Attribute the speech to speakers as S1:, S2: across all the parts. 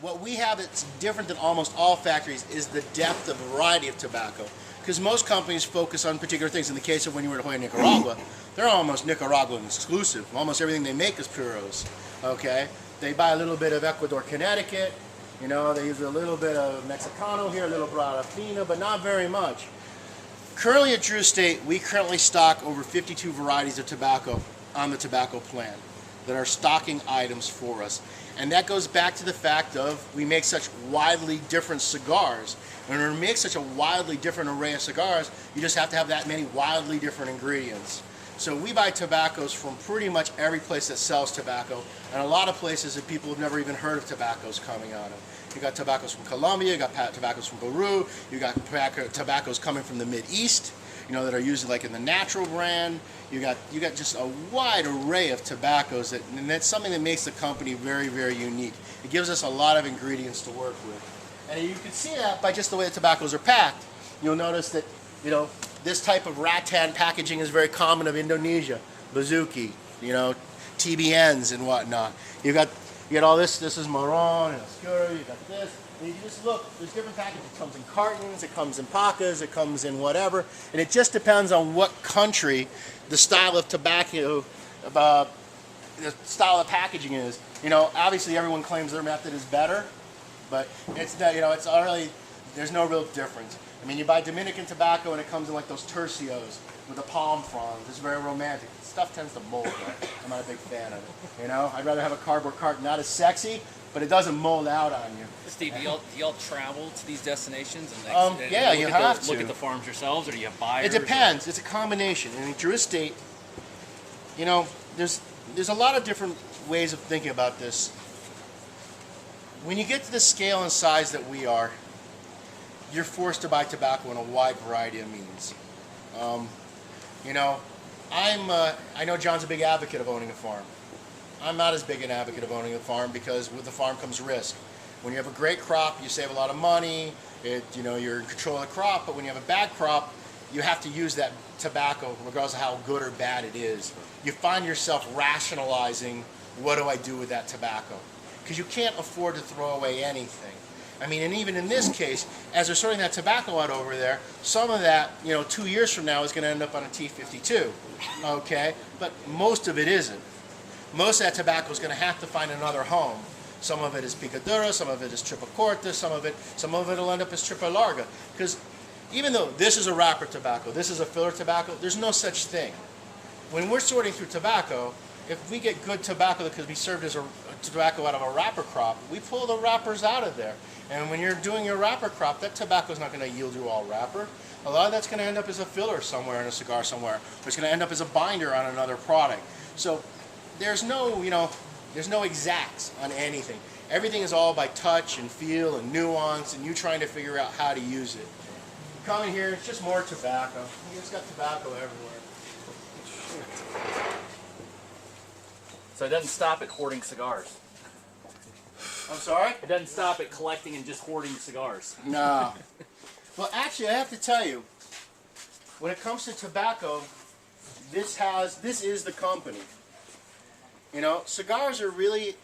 S1: what we have that's different than almost all factories is the depth of variety of tobacco. Because most companies focus on particular things. In the case of when you were in Nicaragua, they're almost Nicaraguan exclusive. Almost everything they make is puros. Okay, they buy a little bit of Ecuador, Connecticut. You know, they use a little bit of Mexicano here, a little Brada Fina, but not very much. Currently at Drew Estate, we currently stock over 52 varieties of tobacco on the tobacco plan that are stocking items for us. And that goes back to the fact of we make such widely different cigars. And when we make such a widely different array of cigars, you just have to have that many wildly different ingredients. So we buy tobaccos from pretty much every place that sells tobacco, and a lot of places that people have never even heard of tobaccos coming out of. You got tobaccos from Colombia, you got tobaccos from Peru, you got tobaccos coming from the Mid East, you know, that are usually like in the natural brand. You got just a wide array of tobaccos, and that's something that makes the company very, very unique. It gives us a lot of ingredients to work with. And you can see that by just the way the tobaccos are packed. You'll notice that, you know, this type of rattan packaging is very common of Indonesia, Bazuki, you know, TBNs and whatnot. You got all this. This is Marron and Oscuro. You got this. And you just look. There's different packages. It comes in cartons. It comes in pacas. It comes in whatever. And it just depends on what country the style of tobacco, the style of packaging is. You know, obviously everyone claims their method is better, but it's not. You know, it's already. There's no real difference. I mean, you buy Dominican tobacco and it comes in like those tercios with the palm fronds. It's very romantic. Stuff tends to mold, though. I'm not a big fan of it. You know, I'd rather have a cardboard carton. Not as sexy, but it doesn't mold out on you.
S2: Steve, do y'all travel to these destinations? And
S1: yeah, you have to.
S2: Look at the farms yourselves, or do you have buyers?
S1: It depends. It's a combination. In Drew Estate, you know, there's a lot of different ways of thinking about this. When you get to the scale and size that we are, you're forced to buy tobacco in a wide variety of means. You know, I know John's a big advocate of owning a farm. I'm not as big an advocate of owning a farm because with the farm comes risk. When you have a great crop, you save a lot of money. You know, you're in control of the crop. But when you have a bad crop, you have to use that tobacco, regardless of how good or bad it is. You find yourself rationalizing, what do I do with that tobacco? Because you can't afford to throw away anything. I mean, and even in this case, as they're sorting that tobacco out over there, some of that, you know, 2 years from now is going to end up on a T52, okay? But most of it isn't. Most of that tobacco is going to have to find another home. Some of it is picadura, some of it is triple corta, some of it will end up as triple larga. Because even though this is a wrapper tobacco, this is a filler tobacco, there's no such thing. When we're sorting through tobacco, if we get good tobacco that could be served as a tobacco out of a wrapper crop, we pull the wrappers out of there. And when you're doing your wrapper crop, that tobacco is not going to yield you all wrapper. A lot of that's going to end up as a filler somewhere in a cigar somewhere. Or it's going to end up as a binder on another product. So there's no, you know, there's no exacts on anything. Everything is all by touch and feel and nuance and you trying to figure out how to use it. Come in here, it's just more tobacco. You just got tobacco everywhere.
S2: So it doesn't stop at hoarding cigars.
S1: I'm sorry?
S2: It doesn't stop at collecting and just hoarding cigars.
S1: No. Well, actually, I have to tell you, when it comes to tobacco, this is the company. You know, cigars really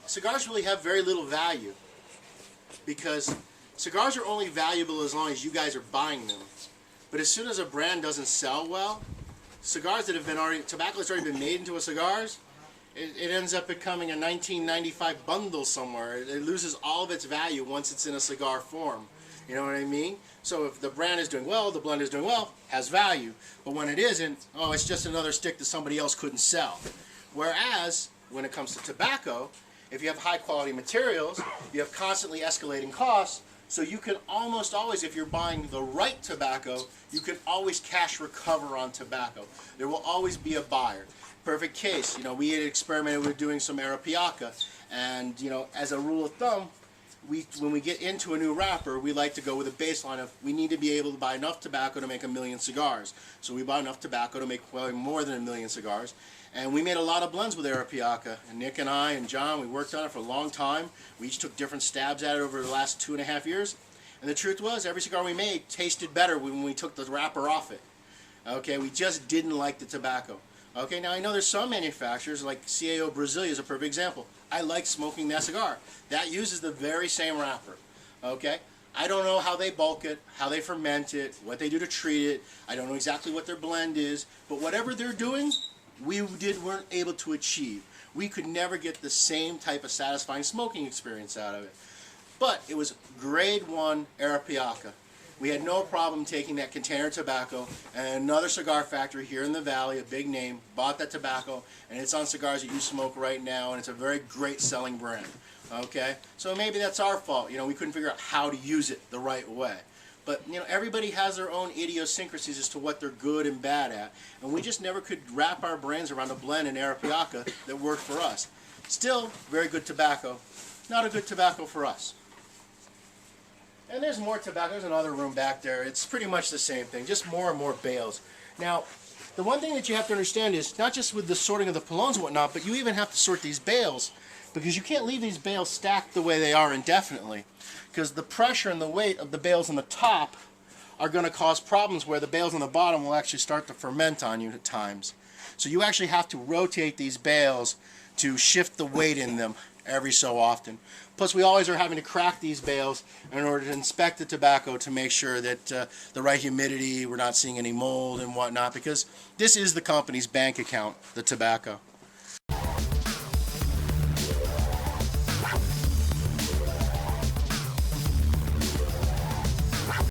S1: have very little value because cigars are only valuable as long as you guys are buying them. But as soon as a brand doesn't sell well, cigars that have been tobacco that's already been made into a cigars, it ends up becoming a 1995 bundle somewhere. It loses all of its value once it's in a cigar form. You know what I mean? So if the brand is doing well, the blend is doing well, has value. But when it isn't, oh, it's just another stick that somebody else couldn't sell. Whereas, when it comes to tobacco, if you have high quality materials, you have constantly escalating costs, so you can almost always, if you're buying the right tobacco, you can always cash recover on tobacco. There will always be a buyer. Perfect case, you know, we had experimented with doing some Arapiaca, and you know, as a rule of thumb, when we get into a new wrapper, we like to go with a baseline of we need to be able to buy enough tobacco to make 1 million cigars. So we bought enough tobacco to make probably more than 1 million cigars, and we made a lot of blends with Arapiaca. And Nick and I and John, we worked on it for a long time. We each took different stabs at it over the last 2.5 years, and the truth was, every cigar we made tasted better when we took the wrapper off it. Okay, we just didn't like the tobacco. Okay, now I know there's some manufacturers, like CAO Brasilia is a perfect example. I like smoking that cigar. That uses the very same wrapper. Okay? I don't know how they bulk it, how they ferment it, what they do to treat it. I don't know exactly what their blend is, but whatever they're doing, weren't able to achieve. We could never get the same type of satisfying smoking experience out of it. But it was grade 1 Arapiaca. We had no problem taking that container of tobacco, and another cigar factory here in the valley, a big name, bought that tobacco, and it's on cigars that you smoke right now, and it's a very great selling brand. Okay? So maybe that's our fault. You know, we couldn't figure out how to use it the right way. But, you know, everybody has their own idiosyncrasies as to what they're good and bad at, and we just never could wrap our brains around a blend in Arapiaca that worked for us. Still, very good tobacco. Not a good tobacco for us. And there's more tobacco. There's another room back there. It's pretty much the same thing, just more and more bales. Now, the one thing that you have to understand is, not just with the sorting of the palones and whatnot, but you even have to sort these bales, because you can't leave these bales stacked the way they are indefinitely, because the pressure and the weight of the bales on the top are going to cause problems where the bales on the bottom will actually start to ferment on you at times. So you actually have to rotate these bales to shift the weight in them every so often. Plus, we always are having to crack these bales in order to inspect the tobacco to make sure that the right humidity, we're not seeing any mold and whatnot, because this is the company's bank account, the tobacco.